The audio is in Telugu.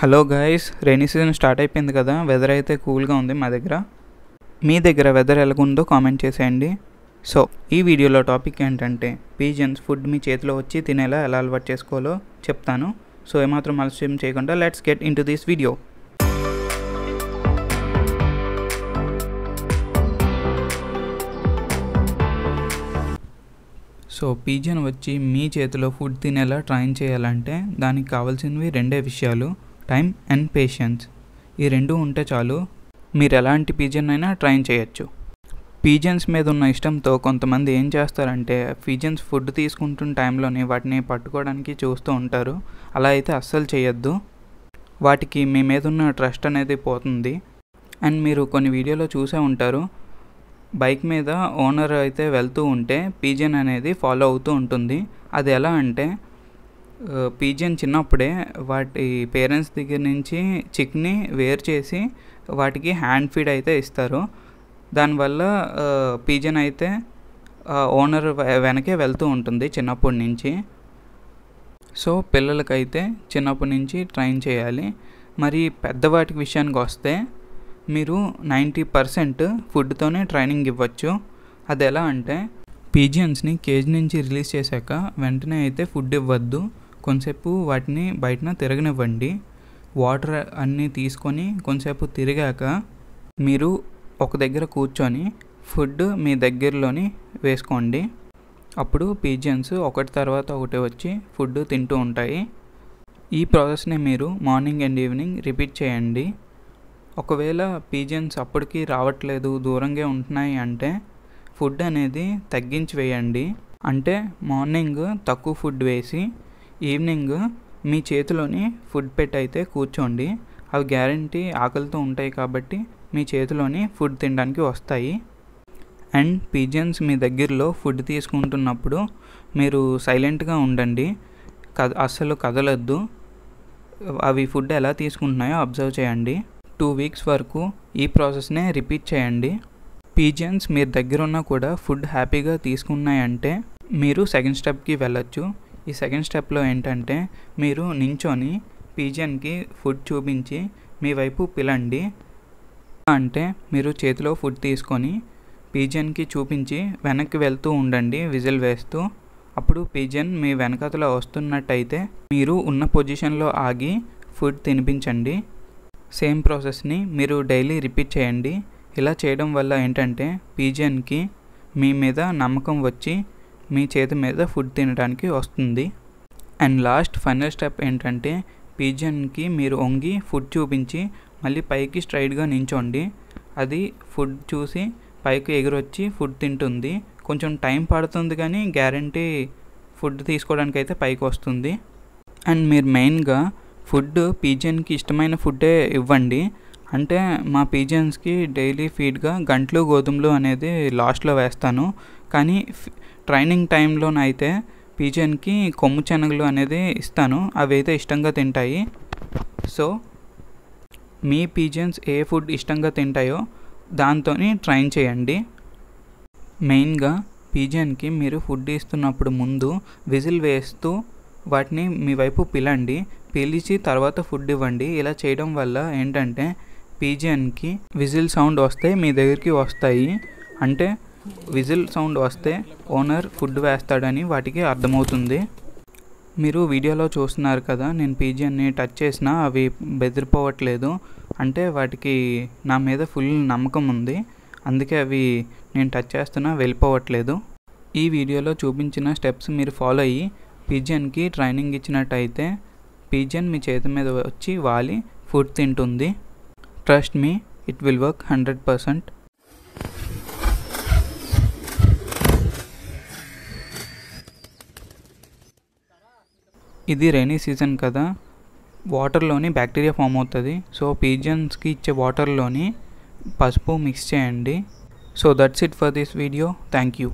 Hello guys, rainy season start అయిపోయింది కదా. వెదర్ అయితే కూల్గా ఉంది మా దగ్గర. మీ దగ్గర వెదర్ ఎలాగుందో కామెంట్ చేసేయండి. సో ఈ వీడియోలో టాపిక్ ఏంటంటే పీజన్స్ ఫుడ్ మీ చేతిలో వచ్చి తినేలా ఎలా అలవాటు చేసుకోవాలో చెప్తాను. సో ఏమాత్రం ఆలస్యం చేయకుండా let's get in to this video. So pigeon వచ్చి మీ చేతిలో ఫుడ్ తినేలా ట్రైన్ చేయాలంటే దానికి కావాల్సినవి రెండే విషయాలు, టైం అండ్ పేషెన్స్. ఈ రెండు ఉంటే చాలు, మీరు ఎలాంటి పీజన్ అయినా ట్రైన్ చేయొచ్చు. పీజన్స్ మీద ఉన్న ఇష్టంతో కొంతమంది ఏం చేస్తారంటే పీజన్స్ ఫుడ్ తీసుకుంటున్న టైంలోనే వాటిని పట్టుకోవడానికి చూస్తూ ఉంటారు. అలా అయితే అస్సలు చేయొద్దు. వాటికి మీ మీద ఉన్న ట్రస్ట్ అనేది పోతుంది. అండ్ మీరు కొన్ని వీడియోలో చూసే ఉంటారు, బైక్ మీద ఓనర్ అయితే వెళ్తూ ఉంటే పీజన్ అనేది ఫాలో అవుతూ ఉంటుంది. అది ఎలా అంటే పీజన్ చిన్నప్పుడే వాటి పేరెంట్స్ దగ్గర నుంచి చిక్ని వేరు చేసి వాటికి హ్యాండ్ ఫీడ్ అయితే ఇస్తారు. దానివల్ల పీజన్ అయితే ఓనర్ వెనకే వెళ్తూ ఉంటుంది చిన్నప్పటి నుంచి. సో పిల్లలకైతే చిన్నప్పటి నుంచి ట్రైన్ చేయాలి. మరి పెద్దవాటి విషయానికి వస్తే మీరు 90% ఫుడ్తోనే ట్రైనింగ్ ఇవ్వచ్చు. అది ఎలా అంటే పీజియన్స్ని కేజ్ నుంచి రిలీజ్ చేశాక వెంటనే అయితే ఫుడ్ ఇవ్వద్దు. కొంతసేపు వాటిని బయటన తిరగనివ్వండి. వాటర్ అన్నీ తీసుకొని కొంతసేపు తిరిగాక మీరు ఒక దగ్గర కూర్చొని ఫుడ్ మీ దగ్గరలోని వేసుకోండి. అప్పుడు పీజియన్స్ ఒకటి తర్వాత ఒకటి వచ్చి ఫుడ్ తింటూ ఉంటాయి. ఈ ప్రాసెస్ని మీరు మార్నింగ్ అండ్ ఈవినింగ్ రిపీట్ చేయండి. ఒకవేళ పీజన్స్ అప్పటికి రావట్లేదు, దూరంగా ఉంటున్నాయి అంటే ఫుడ్ అనేది తగ్గించి వేయండి. అంటే మార్నింగ్ తక్కువ ఫుడ్ వేసి ఈవినింగ్ మీ చేతిలోని ఫుడ్ పెట్టి అయితే కూర్చోండి. అవి గ్యారంటీ ఆకలితో ఉంటాయి కాబట్టి మీ చేతిలోని ఫుడ్ తినడానికి వస్తాయి. అండ్ పీజన్స్ మీ దగ్గరలో ఫుడ్ తీసుకుంటున్నప్పుడు మీరు సైలెంట్గా ఉండండి, అస్సలు కదలొద్దు. అవి ఫుడ్ ఎలా తీసుకుంటున్నాయో అబ్జర్వ్ చేయండి. 2 weeks వరకు ఈ ప్రాసెస్నే రిపీట్ చేయండి. పీజన్స్ మీరు దగ్గర ఉన్నా కూడా ఫుడ్ హ్యాపీగా తీసుకున్నాయంటే మీరు సెకండ్ స్టెప్కి వెళ్ళొచ్చు. ఈ సెకండ్ స్టెప్లో ఏంటంటే మీరు నించొని పీజన్కి ఫుడ్ చూపించి మీ వైపు పిలండి. అంటే మీరు చేతిలో ఫుడ్ తీసుకొని పీజన్కి చూపించి వెనక్కి వెళ్తూ ఉండండి విజిల్ వేస్తూ. అప్పుడు పీజన్ మీ వెనకతలో వస్తున్నట్టయితే మీరు ఉన్న పొజిషన్లో ఆగి ఫుడ్ తినిపించండి. సేమ్ ప్రాసెస్ని మీరు డైలీ రిపీట్ చేయండి. ఇలా చేయడం వల్ల ఏంటంటే పీజన్కి మీ మీద నమ్మకం వచ్చి మీ చేతి మీద ఫుడ్ తినడానికి వస్తుంది. అండ్ లాస్ట్ ఫైనల్ స్టెప్ ఏంటంటే పీజన్కి మీరు వంగి ఫుడ్ చూపించి మళ్ళీ పైకి స్ట్రైట్గా నించోండి. అది ఫుడ్ చూసి పైకి ఎగురొచ్చి ఫుడ్ తింటుంది. కొంచెం టైం పడుతుంది కానీ గ్యారంటీ ఫుడ్ తీసుకోవడానికి అయితే పైకి వస్తుంది. అండ్ మీరు మెయిన్గా ఫుడ్ పీజన్కి ఇష్టమైన ఫుడ్డే ఇవ్వండి. అంటే మా పీజన్స్కి డైలీ ఫీడ్గా గంట్లు గోధుమలు అనేది లాస్ట్లో వేస్తాను. కానీ ట్రైనింగ్ టైంలోనైతే పీజన్కి కొమ్ము శనగలు అనేది ఇస్తాను. అవి అయితే ఇష్టంగా తింటాయి. సో మీ పీజన్స్ ఏ ఫుడ్ ఇష్టంగా తింటాయో దాంతో ట్రైన్ చేయండి. మెయిన్గా పీజన్కి మీరు ఫుడ్ ఇస్తున్నప్పుడు ముందు విజిల్ వేస్తూ వాటిని మీ వైపు పిలండి. పిలిచి తర్వాత ఫుడ్ ఇవ్వండి. ఇలా చేయడం వల్ల ఏంటంటే పీజన్కి విజిల్ సౌండ్ వస్తే మీ దగ్గరికి వస్తాయి. అంటే విజిల్ సౌండ్ వస్తే ఓనర్ ఫుడ్ వేస్తాడని వాటికి అర్థమవుతుంది. మీరు వీడియోలో చూస్తున్నారు కదా, నేను పీజన్ని టచ్ చేసినా అవి బెదిరిపోవట్లేదు. అంటే వాటికి నా మీద ఫుల్ నమ్మకం ఉంది. అందుకే అవి నేను టచ్ చేస్తున్నా వెళ్ళిపోవట్లేదు. ఈ వీడియోలో చూపించిన స్టెప్స్ మీరు ఫాలో అయ్యి పీజన్కి ట్రైనింగ్ ఇచ్చినట్టయితే పీజన్ మీ చేతి మీద వచ్చి వాలి ఫుడ్ తింటుంది. Trust me, it will work 100%. ఇది రైనీ సీజన్ కదా, వాటర్లోని బ్యాక్టీరియా ఫామ్ అవుతుంది. సో పీజన్స్కి ఇచ్చే వాటర్లోని పసుపు మిక్స్ చేయండి. So that's it for this video. Thank you.